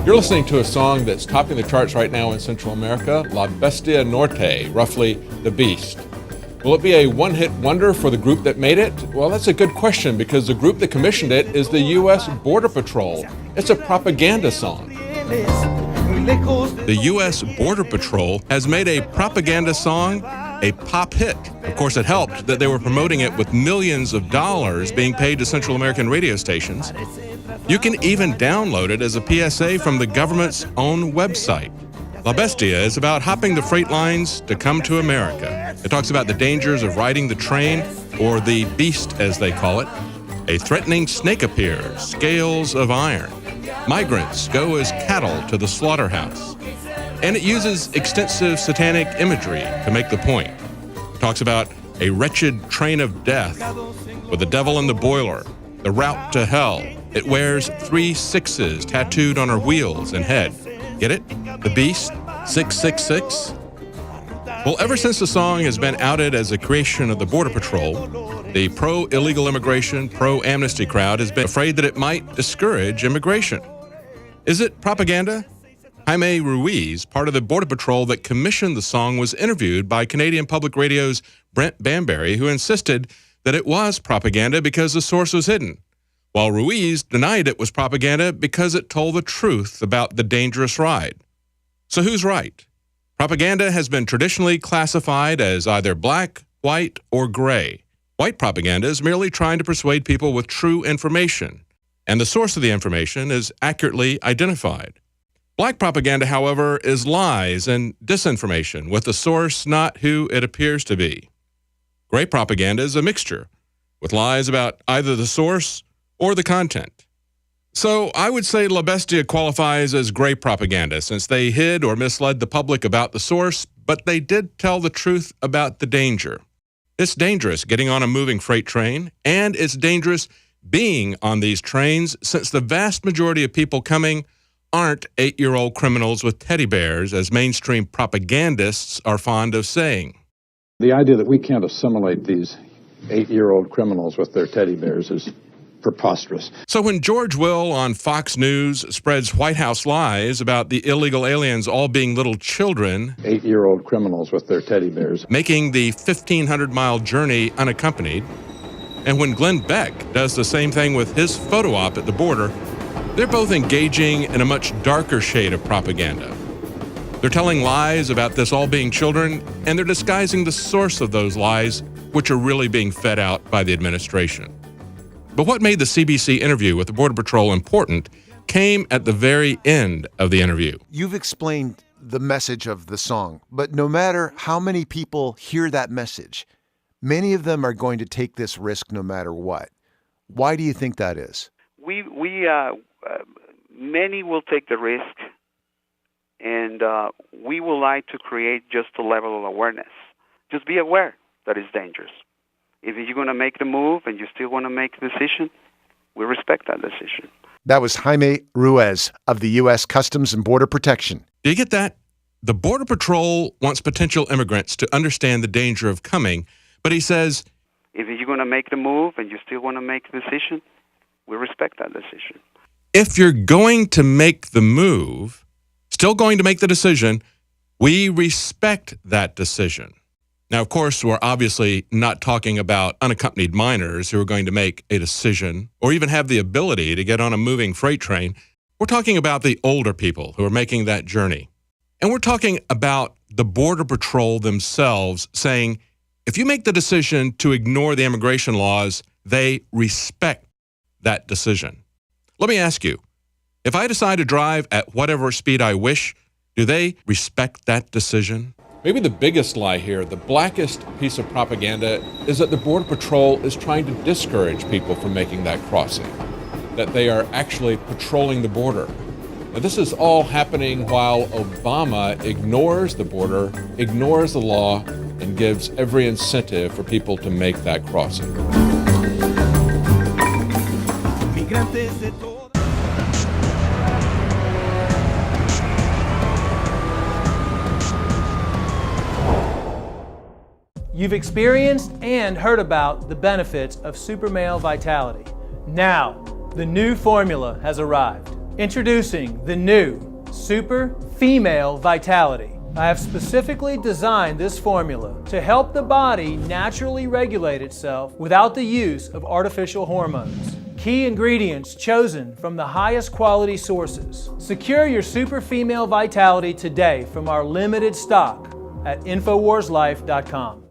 You're listening to a song that's topping the charts right now in Central America, La Bestia Norte, roughly The Beast. Will it be a one-hit wonder for the group that made it? Well, that's a good question because the group that commissioned it is the U.S. Border Patrol. It's a propaganda song. The U.S. Border Patrol has made a propaganda song a pop hit. Of course, it helped that they were promoting it with millions of dollars being paid to Central American radio stations. You can even download it as a PSA from the government's own website. La Bestia is about hopping the freight lines to come to America. It talks about the dangers of riding the train, or the beast as they call it. A threatening snake appears, scales of iron. Migrants go as cattle to the slaughterhouse. And it uses extensive satanic imagery to make the point. It talks about a wretched train of death with the devil in the boiler, the route to hell. It wears 3 6s tattooed on her wheels and head. Get it? The Beast, 666. Well, ever since the song has been outed as a creation of the Border Patrol, the pro-illegal immigration, pro-amnesty crowd has been afraid that it might discourage immigration. Is it propaganda? Jaime Ruiz, part of the Border Patrol that commissioned the song, was interviewed by Canadian Public Radio's Brent Bambury, who insisted that it was propaganda because the source was hidden, while Ruiz denied it was propaganda because it told the truth about the dangerous ride. So who's right? Propaganda has been traditionally classified as either black, white, or gray. White propaganda is merely trying to persuade people with true information, and the source of the information is accurately identified. Black propaganda, however, is lies and disinformation, with the source not who it appears to be. Gray propaganda is a mixture, with lies about either the source or the content. So I would say La Bestia qualifies as gray propaganda, since they hid or misled the public about the source, but they did tell the truth about the danger. It's dangerous getting on a moving freight train, and it's dangerous being on these trains, since the vast majority of people coming aren't 8-year-old criminals with teddy bears, as mainstream propagandists are fond of saying. The idea that we can't assimilate these 8-year-old criminals with their teddy bears is preposterous. So when George Will on Fox News spreads White House lies about the illegal aliens all being little children, 8-year-old criminals with their teddy bears, making the 1,500-mile journey unaccompanied, and when Glenn Beck does the same thing with his photo op at the border, they're both engaging in a much darker shade of propaganda. They're telling lies about this all being children, and they're disguising the source of those lies, which are really being fed out by the administration. But what made the CBC interview with the Border Patrol important came at the very end of the interview. You've explained the message of the song, but no matter how many people hear that message, many of them are going to take this risk no matter what. Why do you think that is? Many will take the risk, and we would like to create just a level of awareness. Just be aware that it's dangerous. If you're going to make the move and you still want to make the decision, we respect that decision. That was Jaime Ruiz of the U.S. Customs and Border Protection. Do you get that? The Border Patrol wants potential immigrants to understand the danger of coming, but he says, if you're going to make the move and you still want to make the decision, we respect that decision. If you're going to make the move, still going to make the decision, we respect that decision. Now, of course, we're obviously not talking about unaccompanied minors who are going to make a decision or even have the ability to get on a moving freight train. We're talking about the older people who are making that journey. And we're talking about the Border Patrol themselves saying, if you make the decision to ignore the immigration laws, they respect that decision. Let me ask you, if I decide to drive at whatever speed I wish, do they respect that decision? Maybe the biggest lie here, the blackest piece of propaganda, is that the Border Patrol is trying to discourage people from making that crossing, that they are actually patrolling the border. Now, this is all happening while Obama ignores the border, ignores the law, and gives every incentive for people to make that crossing. You've experienced and heard about the benefits of Super Male Vitality. Now, the new formula has arrived. Introducing the new Super Female Vitality. I have specifically designed this formula to help the body naturally regulate itself without the use of artificial hormones. Key ingredients chosen from the highest quality sources. Secure your Super Female Vitality today from our limited stock at InfoWarsLife.com.